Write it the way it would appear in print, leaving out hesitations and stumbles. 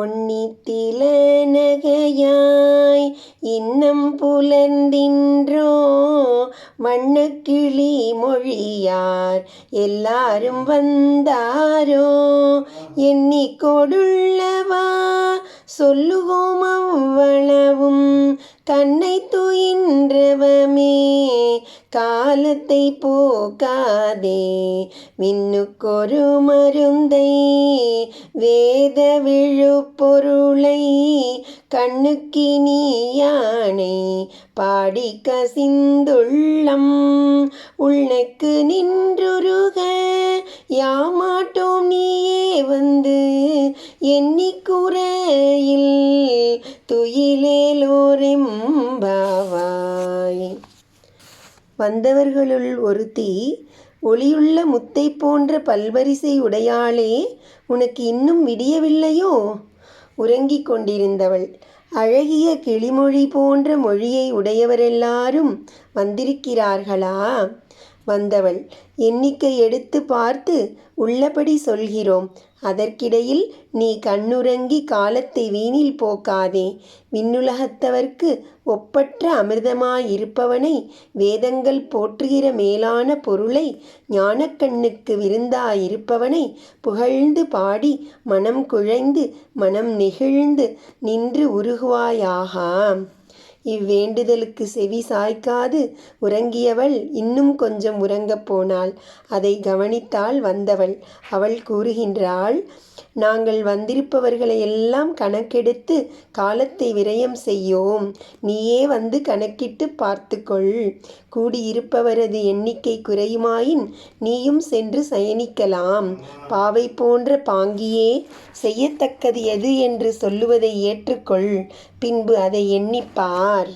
ஒன்னித்தில நகையாய் இன்னம் புலர்ந்தின்றோ வண்ணக்கிளி மொழியார் எல்லாரும் வந்தாரோ எண்ணிக்கொடுள்ளவா சொல்லுவோம் அவ்வளவும் கண்ணை துயின்றவமே காலத்தை போக்காதே விண்ணுக்கொரு மருந்தை வேத விழுப்பொருளை கண்ணுக்கினியானை பாடி கசிந்துள்ளம் உள்நெக்கு நின்றுருக யாமாட்டோம் நீயே வந்து எண்ணிக்குறையில் துயிலேலோரெம்பாவாய். வந்தவர்களுள் ஒருத்தி, ஒளியுள்ள முத்தை போன்ற பல்வரிசை உடையாளே, உனக்கு இன்னும் விடியவில்லையோ? உறங்கிக் கொண்டிருந்தவள், அழகிய கிளிமொழி போன்ற மொழியை உடையவரெல்லாரும் வந்திருக்கிறார்களா? வந்தவள், எண்ணிக்கை எடுத்து பார்த்து உள்ளபடி சொல்கிறோம். அதற்கிடையில் நீ கண்ணுறங்கி காலத்தை வீணில் போக்காதே. விண்ணுலகத்தவர்க்கு ஒப்பற்ற அமிர்தமாயிருப்பவனை, வேதங்கள் போற்றுகிற மேலான பொருளை, ஞானக்கண்ணுக்கு விருந்தாயிருப்பவனை புகழ்ந்து பாடி மனம் குழைந்து மனம் நெகிழ்ந்து நின்று உருகுவாயாக. இவ்வேண்டுதலுக்கு செவி சாய்க்காது உறங்கியவள் இன்னும் கொஞ்சம் உறங்கப் போனாள். அதை கவனித்தாள் வந்தவள். அவள் கூறுகின்றாள், நாங்கள் வந்திருப்பவர்களை எல்லாம் கணக்கெடுத்து காலத்தை விரயம் செய்யோம். நீயே வந்து கணக்கிட்டு பார்த்துக்கொள். கூடியிருப்பவரது எண்ணிக்கை குறையுமாயின் நீயும் சென்று சயனிக்கலாம். பாவை போன்ற பாங்கியே, செய்யத்தக்கது எது என்று சொல்லுவதை ஏற்றுக்கொள். பின்பு அதை எண்ணிப்பார்.